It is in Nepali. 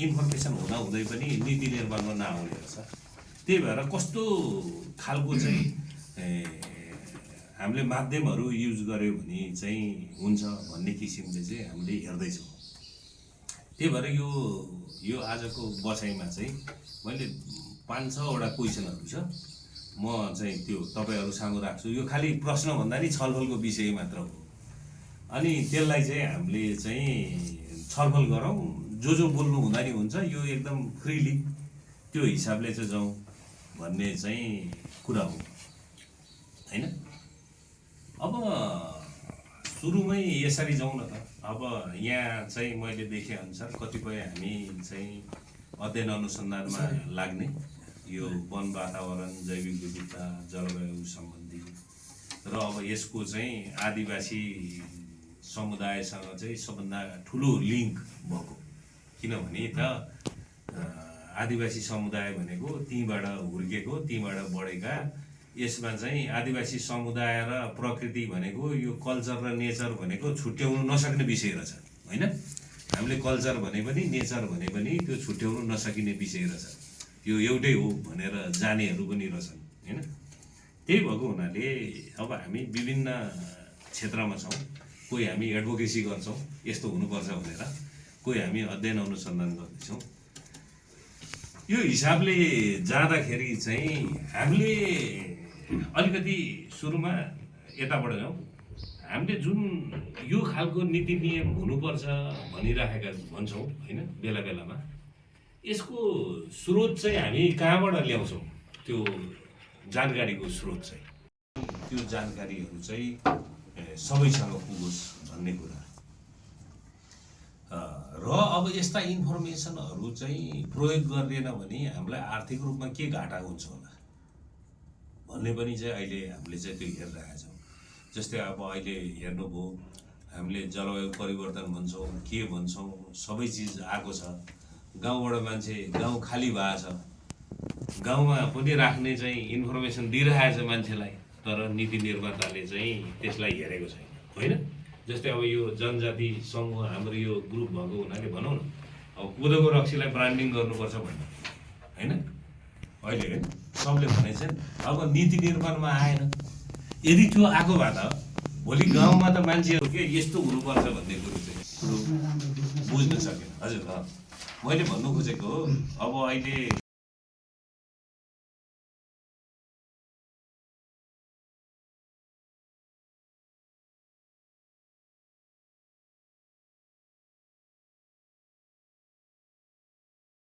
इन्फर्मेसन हुँदा हुँदै पनि नीति निर्माणमा नआउने रहेछ। त्यही भएर कस्तो खालको चाहिँ हामीले माध्यमहरू युज गर्यो भने चाहिँ हुन्छ भन्ने किसिमले चाहिँ हामीले हेर्दैछौँ। त्यही भएर यो आजको बसाइमा चाहिँ मैले 5-6वटा क्वेसनहरू छ, म चाहिँ त्यो तपाईँहरू सामु राख्छु। यो खालि प्रश्न भन्दा नि छलफलको विषय मात्र हो। अनि त्यसलाई चाहिँ हामीले चाहिँ छलफल गरौँ, जो बोल्नु हुँदा नि हुन्छ, यो एकदम फ्रिली त्यो हिसाबले चाहिँ जाउँ भन्ने चाहिँ कुरा हो हैन। अब सुरुमै यसरी जाउँ न त। अब यहाँ चाहिँ मैले देखे अनुसार कतिपय हामी चाहिँ अध्ययन अनुसन्धानमा लाग्ने यो वन वातावरण, जैविक विविधता, जलवायु सम्बन्धी र अब यसको चाहिँ आदिवासी समुदायसँग चाहिँ सबभन्दा ठुलो लिङ्क भएको। किनभने त आदिवासी समुदाय भनेको त्यहीँबाट हुर्केको, त्यहीँबाट बढेका, यसमा चाहिँ आदिवासी समुदाय र प्रकृति भनेको यो कल्चर र नेचर भनेको छुट्याउनु नसक्ने विषय रहेछ हैन। हामीले कल्चर भने पनि नेचर भने पनि त्यो छुट्याउनु नसकिने विषय रहेछ। यो एउटै हो भनेर जानेहरू पनि रहेछन् हैन। त्यही भएको हुनाले अब हामी विभिन्न क्षेत्रमा छौँ। कोही हामी एडभोकेसी गर्छौँ यस्तो हुनुपर्छ भनेर, कोही हामी अध्ययन अनुसन्धान गर्दैछौँ। यो हिसाबले जाँदाखेरि चाहिँ हामीले अलिकति सुरुमा यताबाट जाउँ। हामीले जुन यो खालको नीति नियम हुनुपर्छ भनिराखेका भन्छौँ हैन बेला बेलामा, यसको स्रोत चाहिँ हामी कहाँबाट ल्याउँछौँ? त्यो जानकारीको स्रोत चाहिँ त्यो जानकारीहरू चाहिँ सबैसँग पुगोस् भन्ने कुरा र अब यस्ता इन्फर्मेसनहरू चाहिँ प्रयोग गरिएन भने हामीलाई आर्थिक रूपमा के घाटा हुन्छ होला भन्ने पनि चाहिँ अहिले हामीले चाहिँ त्यो हेरिरहेका छौँ। जस्तै अब अहिले हेर्नुभयो, हामीले जलवायु परिवर्तन भन्छौँ, के भन्छौँ, सबै चिज आएको छ। गाउँबाट मान्छे गाउँ खाली भएको छ, गाउँमा पनि राख्ने चाहिँ इन्फर्मेसन दिइरहेको छ मान्छेलाई, तर नीति निर्माताले चाहिँ त्यसलाई हेरेको छैन होइन। जस्तै अब यो जनजाति समूह हाम्रो यो ग्रुप भएको हुनाले भनौँ न, अब कोदोको रक्सीलाई ब्रान्डिङ गर्नुपर्छ भन्ने होइन अहिले सबले भने चाहिँ अब नीति निर्माणमा आएन। यदि त्यो आएको भए त भोलि गाउँमा त मान्छेहरू के यस्तो हुनुपर्छ भन्ने कुरो चाहिँ बुझ्न सकेन। हजुर मैले भन्नु खोजेको अब अहिले